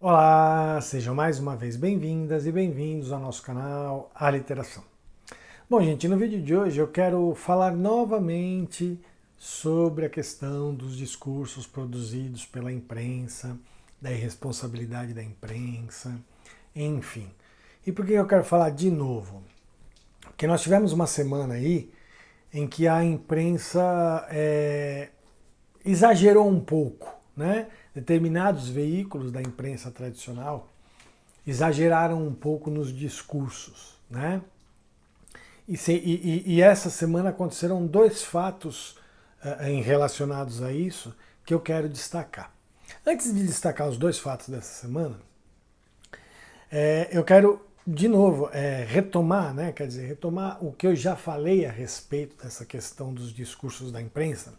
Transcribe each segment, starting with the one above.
Olá, sejam mais uma vez bem-vindas e bem-vindos ao nosso canal A Literação. Bom, gente, no vídeo de hoje eu quero falar novamente sobre a questão dos discursos produzidos pela imprensa, da irresponsabilidade da imprensa, enfim. E por que eu quero falar de novo? Porque nós tivemos uma semana aí em que a imprensa exagerou um pouco, né? Determinados veículos da imprensa tradicional exageraram um pouco nos discursos, né? E essa semana aconteceram dois fatos relacionados a isso que eu quero destacar. Antes de destacar os dois fatos dessa semana, eu quero de novo retomar, né? Quer dizer, retomar o que eu já falei a respeito dessa questão dos discursos da imprensa,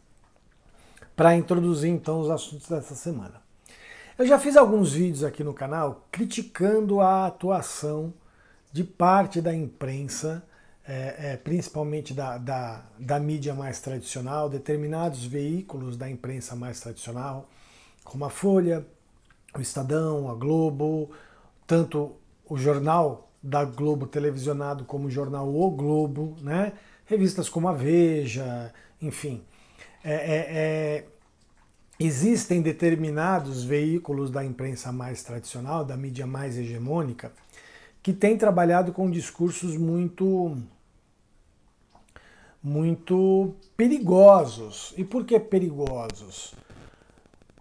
para introduzir então os assuntos dessa semana. Eu já fiz alguns vídeos aqui no canal criticando a atuação de parte da imprensa, principalmente da mídia mais tradicional, determinados veículos da imprensa mais tradicional, como a Folha, o Estadão, a Globo, tanto o jornal da Globo televisionado como o jornal O Globo, né? Revistas como a Veja, enfim. Existem determinados veículos da imprensa mais tradicional, da mídia mais hegemônica, que têm trabalhado com discursos muito perigosos. E por que perigosos?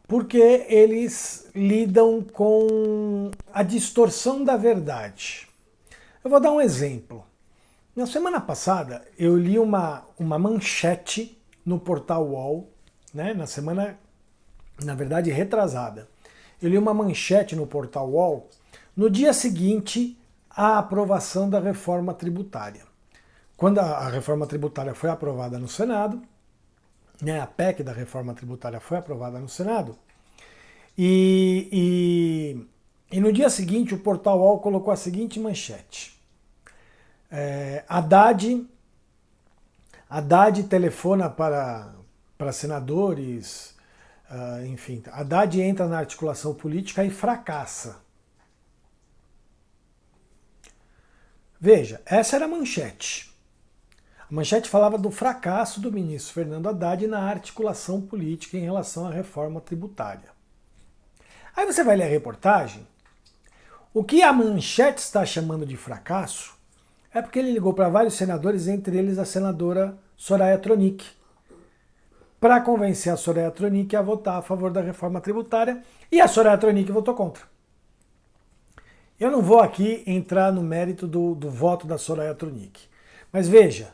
Porque eles lidam com a distorção da verdade. Eu vou dar um exemplo. Na semana passada, eu li uma manchete no portal UOL, né, na verdade retrasada. Eu li uma manchete no portal UOL no dia seguinte à aprovação da reforma tributária. Quando a reforma tributária foi aprovada no Senado, né, a PEC da reforma tributária foi aprovada no Senado, e no dia seguinte o portal UOL colocou a seguinte manchete. Haddad telefona para senadores, enfim, Haddad entra na articulação política e fracassa. Veja, essa era a manchete. A manchete falava do fracasso do ministro Fernando Haddad na articulação política em relação à reforma tributária. Aí você vai ler a reportagem, o que a manchete está chamando de fracasso é porque ele ligou para vários senadores, entre eles a senadora Soraya Tronic, para convencer a Soraya Tronic a votar a favor da reforma tributária, e a Soraya Tronic votou contra. Eu não vou aqui entrar no mérito do voto da Soraya Tronic, mas veja,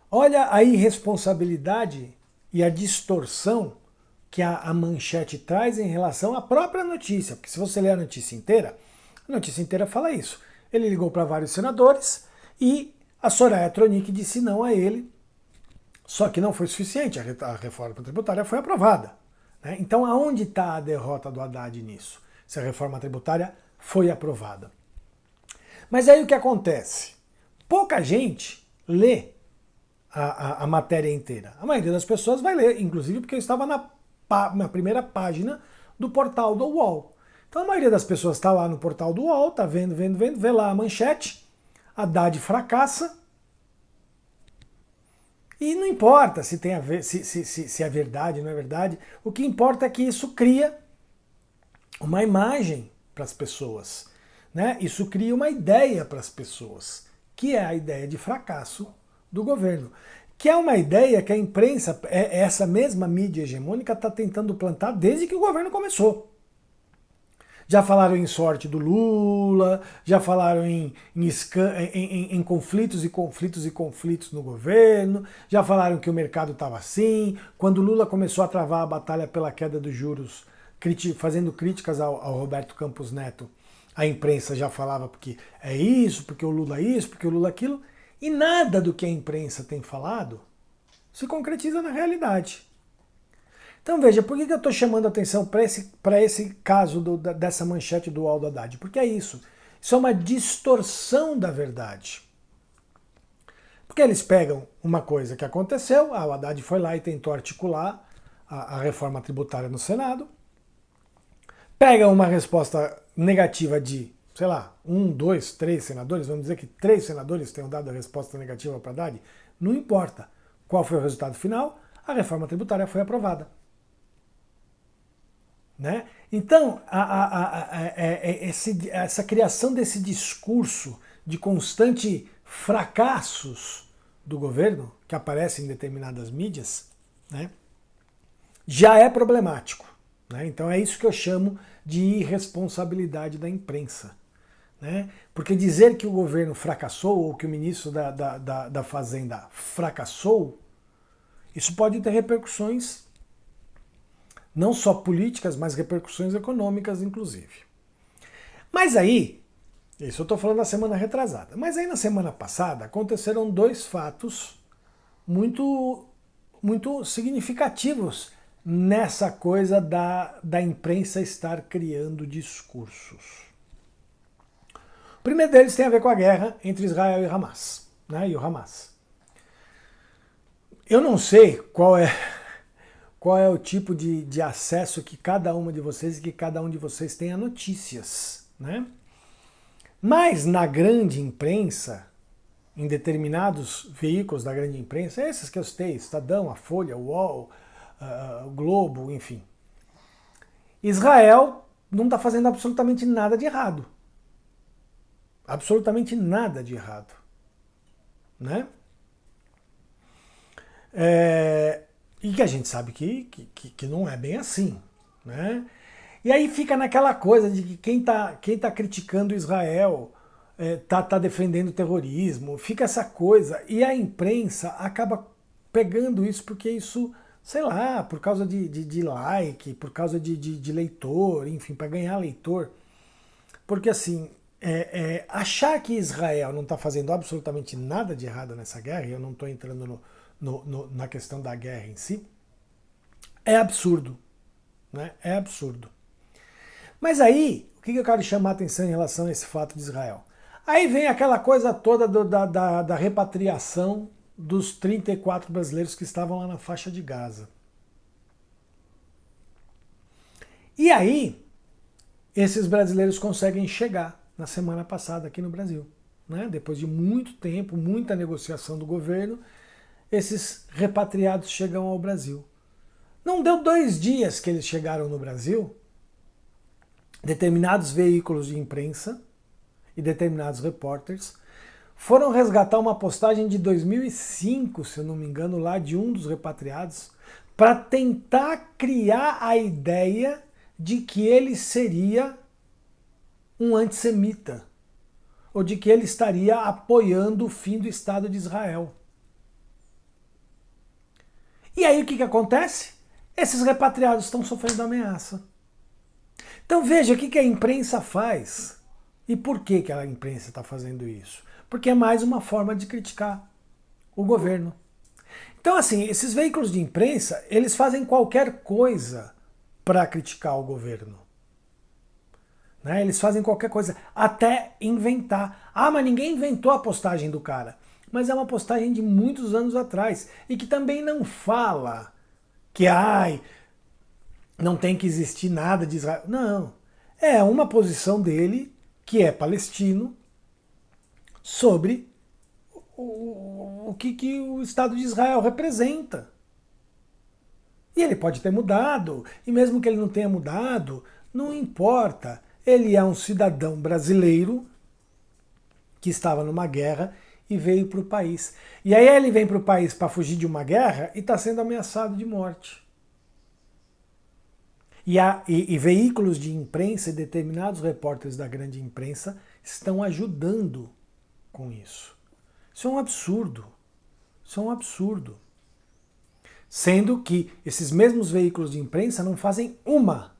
olha a irresponsabilidade e a distorção que a manchete traz em relação à própria notícia, porque se você ler a notícia inteira fala isso. Ele ligou para vários senadores e a Soraya Tronic disse não a ele. Só que não foi suficiente, a reforma tributária foi aprovada, né? Então aonde está a derrota do Haddad nisso? Se a reforma tributária foi aprovada. Mas aí o que acontece? Pouca gente lê a matéria inteira. A maioria das pessoas vai ler, inclusive porque eu estava na primeira página do portal do UOL. Então a maioria das pessoas está lá no portal do UOL, está vendo, vê lá a manchete, Haddad fracassa. E não importa se tem a ver, se é verdade, não é verdade. O que importa é que isso cria uma imagem para as pessoas, né? Isso cria uma ideia para as pessoas, que é a ideia de fracasso do governo, que é uma ideia que a imprensa, essa mesma mídia hegemônica, está tentando plantar desde que o governo começou. Já falaram em sorte do Lula, já falaram em conflitos e conflitos e conflitos no governo, já falaram que o mercado estava assim. Quando o Lula começou a travar a batalha pela queda dos juros, fazendo críticas ao Roberto Campos Neto, a imprensa já falava porque é isso, porque o Lula isso, porque o Lula aquilo, e nada do que a imprensa tem falado se concretiza na realidade. Então veja, por que eu estou chamando a atenção para esse caso dessa manchete do Aldo Haddad? Porque é isso. Isso é uma distorção da verdade. Porque eles pegam uma coisa que aconteceu, o Haddad foi lá e tentou articular a reforma tributária no Senado, pega uma resposta negativa de, sei lá, 1, 2, 3 senadores, vamos dizer que 3 senadores tenham dado a resposta negativa para Haddad, não importa qual foi o resultado final, a reforma tributária foi aprovada. Né? Então, essa criação desse discurso de constante fracassos do governo, que aparece em determinadas mídias, né, já é problemático. Né? Então é isso que eu chamo de irresponsabilidade da imprensa. Né? Porque dizer que o governo fracassou ou que o ministro da Fazenda fracassou, isso pode ter repercussões não só políticas, mas repercussões econômicas, inclusive. Mas aí, isso eu estou falando na semana retrasada, mas aí na semana passada aconteceram 2 fatos muito significativos nessa coisa da imprensa estar criando discursos. O primeiro deles tem a ver com a guerra entre Israel e Hamas, né, e o Hamas. Eu não sei qual é o tipo de acesso que cada uma de vocês e que cada um de vocês tem a notícias, né? Mas na grande imprensa, em determinados veículos da grande imprensa, esses que eu citei, Estadão, a Folha, o UOL, o Globo, enfim, Israel não está fazendo absolutamente nada de errado. Absolutamente nada de errado. Né? E que a gente sabe que não é bem assim. Né? E aí fica naquela coisa de que quem tá criticando Israel tá defendendo o terrorismo, fica essa coisa. E a imprensa acaba pegando isso porque isso, sei lá, por causa de like, por causa de leitor, enfim, para ganhar leitor. Porque assim, achar que Israel não está fazendo absolutamente nada de errado nessa guerra, e eu não estou entrando na questão da guerra em si, é absurdo. Né? É absurdo. Mas aí, o que eu quero chamar a atenção em relação a esse fato de Israel? Aí vem aquela coisa toda da repatriação dos 34 brasileiros que estavam lá na faixa de Gaza. E aí, esses brasileiros conseguem chegar na semana passada aqui no Brasil. Né? Depois de muito tempo, muita negociação do governo, esses repatriados chegam ao Brasil. Não deu 2 dias que eles chegaram no Brasil, determinados veículos de imprensa e determinados repórteres foram resgatar uma postagem de 2005, se eu não me engano, lá de um dos repatriados, para tentar criar a ideia de que ele seria um antissemita, ou de que ele estaria apoiando o fim do Estado de Israel. E aí o que acontece? Esses repatriados estão sofrendo ameaça. Então veja o que a imprensa faz. E por que a imprensa está fazendo isso? Porque é mais uma forma de criticar o governo. Então assim, esses veículos de imprensa, eles fazem qualquer coisa para criticar o governo. Né? Eles fazem qualquer coisa, até inventar. Ah, mas ninguém inventou a postagem do cara. Mas é uma postagem de muitos anos atrás. E que também não fala que não tem que existir nada de Israel. Não. É uma posição dele, que é palestino, sobre o que o Estado de Israel representa. E ele pode ter mudado, e mesmo que ele não tenha mudado, não importa. Ele é um cidadão brasileiro que estava numa guerra e veio para o país. E aí ele vem para o país para fugir de uma guerra e está sendo ameaçado de morte. E veículos de imprensa e determinados repórteres da grande imprensa estão ajudando com isso. Isso é um absurdo. Isso é um absurdo. Sendo que esses mesmos veículos de imprensa não fazem uma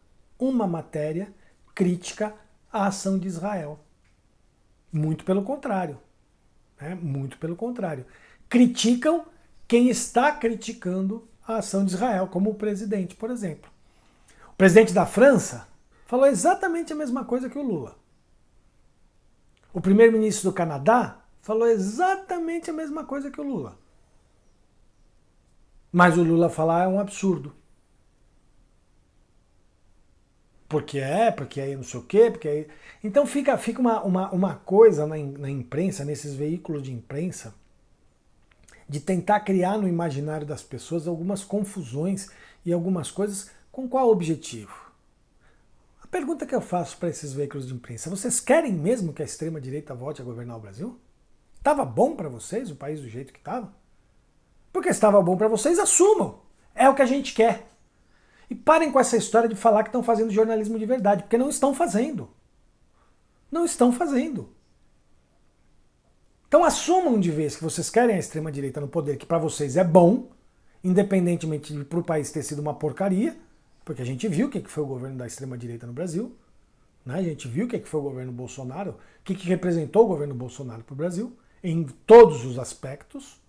matéria crítica à ação de Israel. Muito pelo contrário. Né? Muito pelo contrário. Criticam quem está criticando a ação de Israel, como o presidente, por exemplo. O presidente da França falou exatamente a mesma coisa que o Lula. O primeiro-ministro do Canadá falou exatamente a mesma coisa que o Lula. Mas o Lula falar é um absurdo. porque aí não sei o quê, porque aí... Então fica uma coisa na imprensa, nesses veículos de imprensa, de tentar criar no imaginário das pessoas algumas confusões e algumas coisas com qual objetivo? A pergunta que eu faço para esses veículos de imprensa, vocês querem mesmo que a extrema-direita volte a governar o Brasil? Estava bom para vocês o país do jeito que estava? Porque estava bom para vocês, assumam. É o que a gente quer. E parem com essa história de falar que estão fazendo jornalismo de verdade, porque não estão fazendo. Não estão fazendo. Então assumam de vez que vocês querem a extrema-direita no poder, que para vocês é bom, independentemente de para o país ter sido uma porcaria, porque a gente viu o que foi o governo da extrema-direita no Brasil, né? A gente viu o que foi o governo Bolsonaro, o que representou o governo Bolsonaro para o Brasil, em todos os aspectos.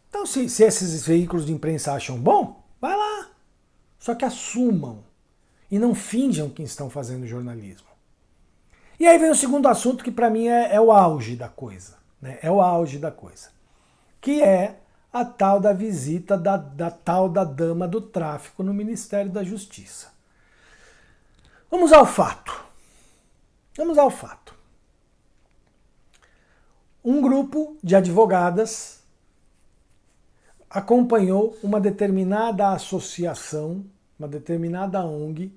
Então, se esses veículos de imprensa acham bom, vai lá. Só que assumam e não finjam que estão fazendo jornalismo. E aí vem o segundo assunto que para mim é o auge da coisa. Né? É o auge da coisa. Que é a tal da visita da tal da dama do tráfico no Ministério da Justiça. Vamos ao fato. Vamos ao fato. Um grupo de advogadas acompanhou uma determinada associação, uma determinada ONG,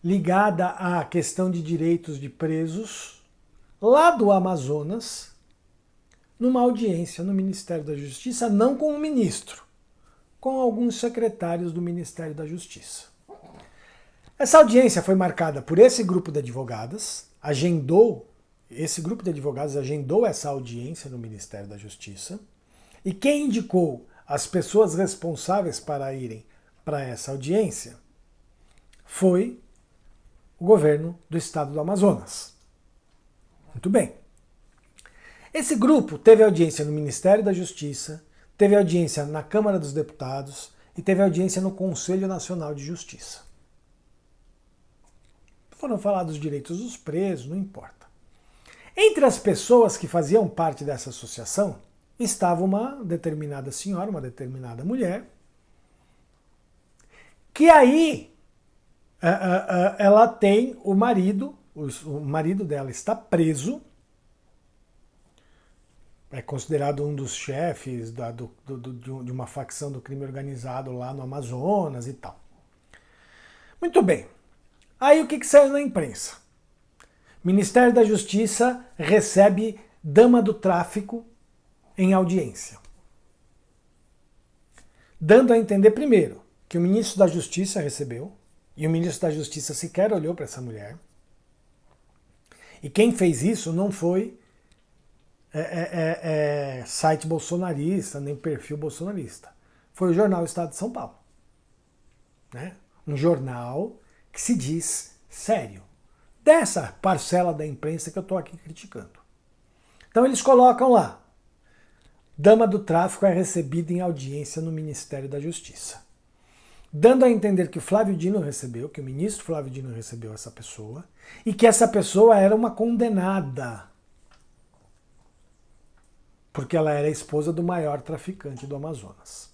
ligada à questão de direitos de presos, lá do Amazonas, numa audiência no Ministério da Justiça, não com o ministro, com alguns secretários do Ministério da Justiça. Essa audiência foi marcada por esse grupo de advogadas, esse grupo de advogados agendou essa audiência no Ministério da Justiça, e quem indicou as pessoas responsáveis para irem para essa audiência foi o governo do estado do Amazonas. Muito bem. Esse grupo teve audiência no Ministério da Justiça, teve audiência na Câmara dos Deputados e teve audiência no Conselho Nacional de Justiça. Foram falar dos direitos dos presos, não importa. Entre as pessoas que faziam parte dessa associação estava uma determinada senhora, uma determinada mulher, que aí ela tem o marido dela está preso, é considerado um dos chefes de uma facção do crime organizado lá no Amazonas e tal. Muito bem. Aí o que saiu na imprensa? Ministério da Justiça recebe dama do tráfico em audiência. Dando a entender, primeiro, que o ministro da Justiça recebeu, e o ministro da Justiça sequer olhou para essa mulher. E quem fez isso não foi site bolsonarista, nem perfil bolsonarista. Foi o jornal Estado de São Paulo. Né? Um jornal que se diz sério. Dessa parcela da imprensa que eu estou aqui criticando. Então eles colocam lá: dama do tráfico é recebida em audiência no Ministério da Justiça. Dando a entender que o Flávio Dino recebeu, que o ministro Flávio Dino recebeu essa pessoa, e que essa pessoa era uma condenada, porque ela era esposa do maior traficante do Amazonas.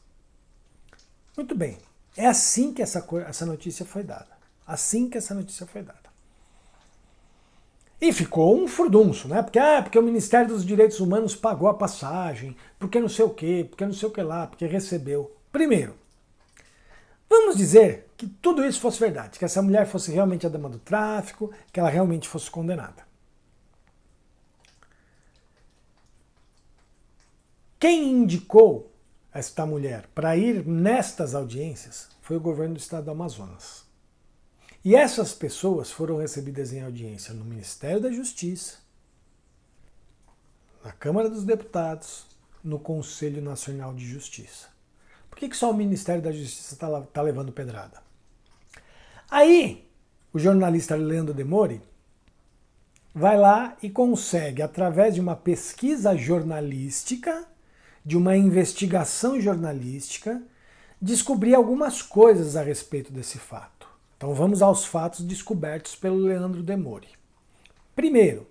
Muito bem, é assim que essa notícia foi dada. Assim que essa notícia foi dada. E ficou um furdunço, né? Porque o Ministério dos Direitos Humanos pagou a passagem, porque não sei o quê, porque não sei o que lá, porque recebeu. Primeiro, vamos dizer que tudo isso fosse verdade, que essa mulher fosse realmente a dama do tráfico, que ela realmente fosse condenada. Quem indicou esta mulher para ir nestas audiências foi o governo do estado do Amazonas. E essas pessoas foram recebidas em audiência no Ministério da Justiça, na Câmara dos Deputados, no Conselho Nacional de Justiça. Por que só o Ministério da Justiça está levando pedrada? Aí, o jornalista Leandro Demore vai lá e consegue, através de uma pesquisa jornalística, de uma investigação jornalística, descobrir algumas coisas a respeito desse fato. Então vamos aos fatos descobertos pelo Leandro Demore. Primeiro,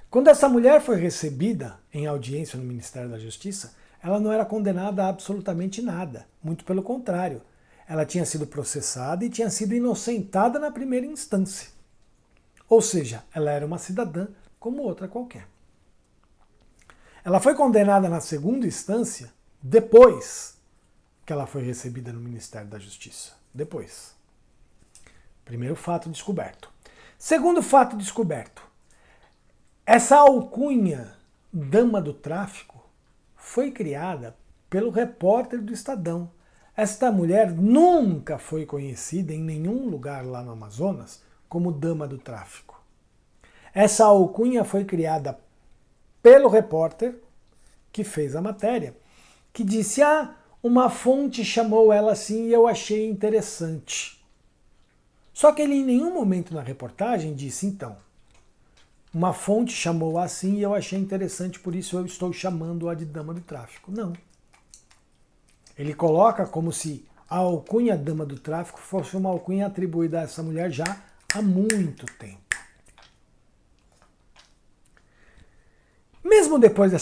quando essa mulher foi recebida em audiência no Ministério da Justiça, ela não era condenada a absolutamente nada. Muito pelo contrário. ela tinha sido processada e tinha sido inocentada na primeira instância. Ou seja, ela era uma cidadã como outra qualquer. Ela foi condenada na segunda instância depois que ela foi recebida no Ministério da Justiça. Depois. Primeiro fato descoberto. Segundo fato descoberto. Essa alcunha dama do tráfico foi criada pelo repórter do Estadão. Esta mulher nunca foi conhecida em nenhum lugar lá no Amazonas como dama do tráfico. Essa alcunha foi criada pelo repórter que fez a matéria, que disse, uma fonte chamou ela assim e eu achei interessante. Só que ele em nenhum momento na reportagem disse, então, uma fonte chamou assim e eu achei interessante, por isso eu estou chamando-a de dama do tráfico. Não. Ele coloca como se a alcunha dama do tráfico fosse uma alcunha atribuída a essa mulher já há muito tempo. Mesmo depois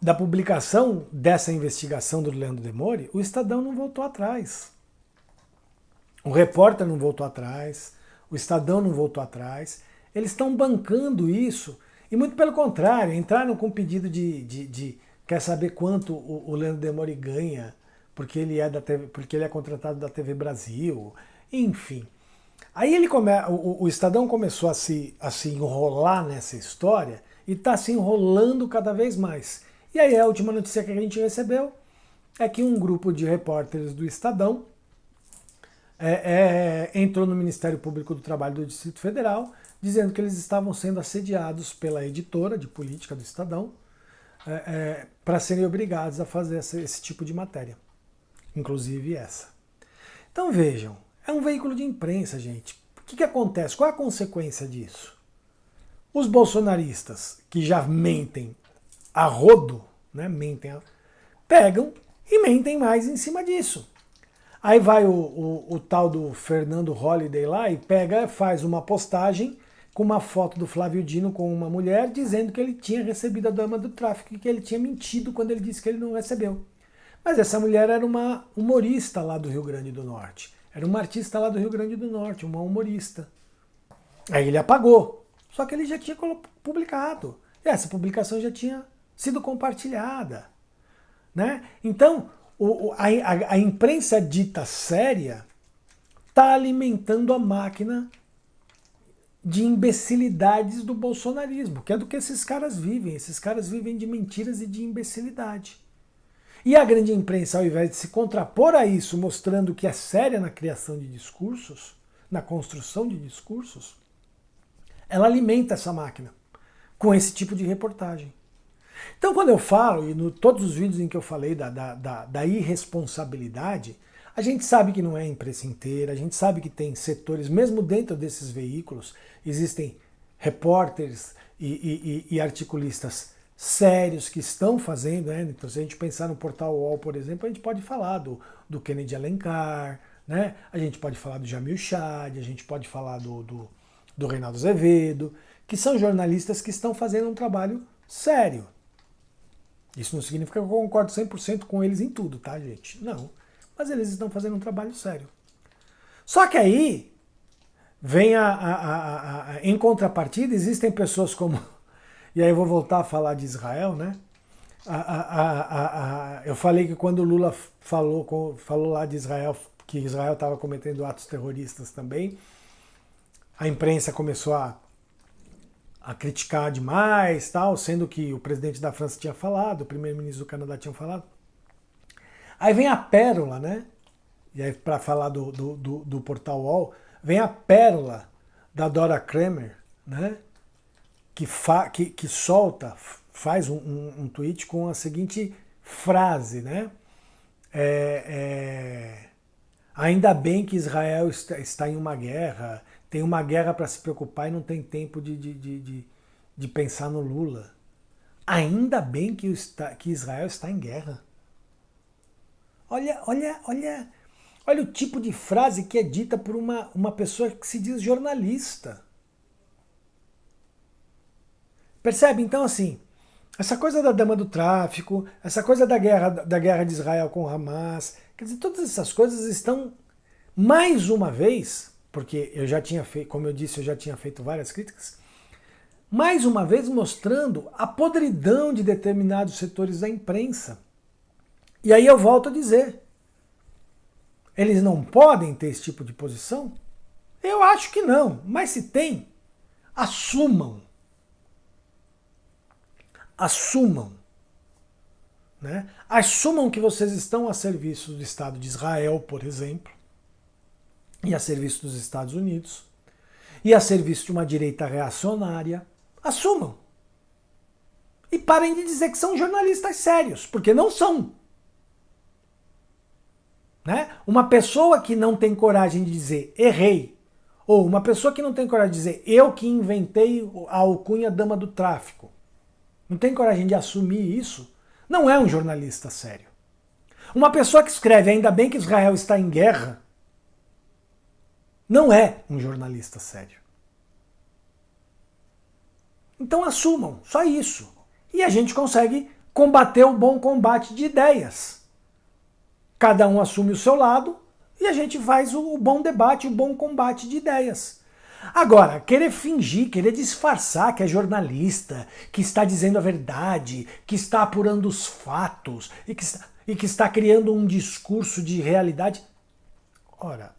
da publicação dessa investigação do Leandro Demore, o Estadão não voltou atrás. O repórter não voltou atrás, o Estadão não voltou atrás. Eles estão bancando isso e, muito pelo contrário, entraram com pedido de quer saber quanto o Leandro Demore ganha porque ele é contratado da TV Brasil, enfim. Aí o Estadão começou a se enrolar nessa história e está se enrolando cada vez mais. E aí a última notícia que a gente recebeu é que um grupo de repórteres do Estadão entrou no Ministério Público do Trabalho do Distrito Federal, dizendo que eles estavam sendo assediados pela editora de política do Estadão para serem obrigados a fazer esse tipo de matéria, inclusive essa. Então vejam, é um veículo de imprensa, gente. O que acontece? Qual é a consequência disso? Os bolsonaristas, que já mentem a rodo, né, pegam e mentem mais em cima disso. Aí vai o tal do Fernando Holliday lá e faz uma postagem com uma foto do Flávio Dino com uma mulher dizendo que ele tinha recebido a dama do tráfico e que ele tinha mentido quando ele disse que ele não recebeu. Mas essa mulher era uma humorista lá do Rio Grande do Norte. Era uma artista lá do Rio Grande do Norte, uma humorista. Aí ele apagou. Só que ele já tinha publicado. E essa publicação já tinha sido compartilhada. Né? Então, a imprensa dita séria está alimentando a máquina de imbecilidades do bolsonarismo, que é do que esses caras vivem. Esses caras vivem de mentiras e de imbecilidade. E a grande imprensa, ao invés de se contrapor a isso, mostrando que é séria na criação de discursos, na construção de discursos, ela alimenta essa máquina com esse tipo de reportagem. Então, quando eu falo, e todos os vídeos em que eu falei da irresponsabilidade, a gente sabe que não é a imprensa inteira, a gente sabe que tem setores, mesmo dentro desses veículos, existem repórteres e articulistas sérios que estão fazendo, né? Então, se a gente pensar no Portal UOL, por exemplo, a gente pode falar do Kennedy Alencar, né? A gente pode falar do Jamil Chad, a gente pode falar do Reinaldo Azevedo, que são jornalistas que estão fazendo um trabalho sério. Isso não significa que eu concordo 100% com eles em tudo, tá, gente? Não. Mas eles estão fazendo um trabalho sério. Só que aí vem em contrapartida, existem pessoas como... E aí eu vou voltar a falar de Israel, né? Eu falei que quando o Lula falou lá de Israel, que Israel estava cometendo atos terroristas também, a imprensa começou a criticar demais, tal, sendo que o presidente da França tinha falado, o primeiro-ministro do Canadá tinha falado. Aí vem a pérola, né? E aí, para falar do Portal UOL, vem a pérola da Dora Kramer, né? Que faz um tweet com a seguinte frase, né? Ainda bem que Israel está em uma guerra, tem uma guerra para se preocupar e não tem tempo de pensar no Lula. Ainda bem que Israel está em guerra. Olha o tipo de frase que é dita por uma pessoa que se diz jornalista. Percebe? Então, assim, essa coisa da dama do tráfico, essa coisa da guerra de Israel com Hamas, Quer dizer, todas essas coisas estão, mais uma vez, porque eu já tinha feito, como eu disse, eu já tinha feito várias críticas, mais uma vez mostrando a podridão de determinados setores da imprensa. E aí eu volto a dizer, eles não podem ter esse tipo de posição? Eu acho que não, mas se tem, assumam. Assumam. Né? Assumam que vocês estão a serviço do Estado de Israel, por exemplo, e a serviço dos Estados Unidos, e a serviço de uma direita reacionária. Assumam. E parem de dizer que são jornalistas sérios, porque não são. Né? Uma pessoa que não tem coragem de dizer errei, ou uma pessoa que não tem coragem de dizer eu que inventei a alcunha dama do tráfico, não tem coragem de assumir isso, não é um jornalista sério. Uma pessoa que escreve ainda bem que Israel está em guerra, não é um jornalista sério. Então assumam, só isso. E a gente consegue combater o bom combate de ideias. Cada um assume o seu lado e a gente faz o bom debate, o bom combate de ideias. Agora, querer fingir, querer disfarçar que é jornalista, que está dizendo a verdade, que está apurando os fatos e que está criando um discurso de realidade. Ora,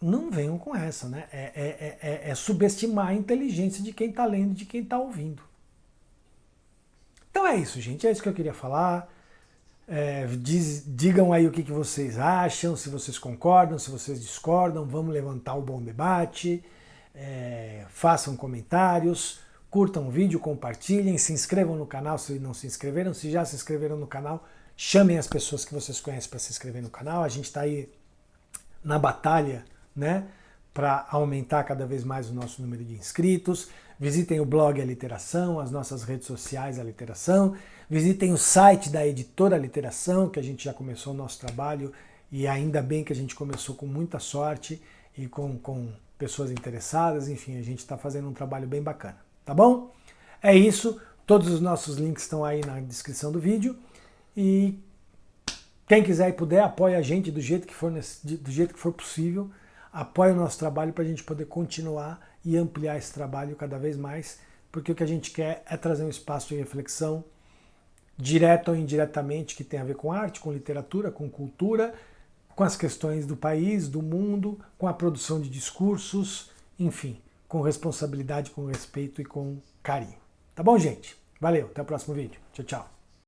não venham com essa, né? É subestimar a inteligência de quem está lendo, de quem está ouvindo. Então é isso, gente. É isso que eu queria falar. Digam aí o que vocês acham, se vocês concordam, se vocês discordam. Vamos levantar um bom debate. Façam comentários, curtam o vídeo, compartilhem, se inscrevam no canal se não se inscreveram. Se já se inscreveram no canal, chamem as pessoas que vocês conhecem para se inscrever no canal. A gente está aí na batalha, né, para aumentar cada vez mais o nosso número de inscritos. Visitem o blog A Literação, as nossas redes sociais A Literação. Visitem o site da editora Literação, que a gente já começou o nosso trabalho e ainda bem que a gente começou com muita sorte e com pessoas interessadas. Enfim, a gente está fazendo um trabalho bem bacana, tá bom? É isso, todos os nossos links estão aí na descrição do vídeo e quem quiser e puder, apoie a gente do jeito que for possível. Apoie o nosso trabalho para a gente poder continuar e ampliar esse trabalho cada vez mais, porque o que a gente quer é trazer um espaço de reflexão, direto ou indiretamente, que tem a ver com arte, com literatura, com cultura, com as questões do país, do mundo, com a produção de discursos, enfim, com responsabilidade, com respeito e com carinho. Tá bom, gente? Valeu, até o próximo vídeo. Tchau, tchau.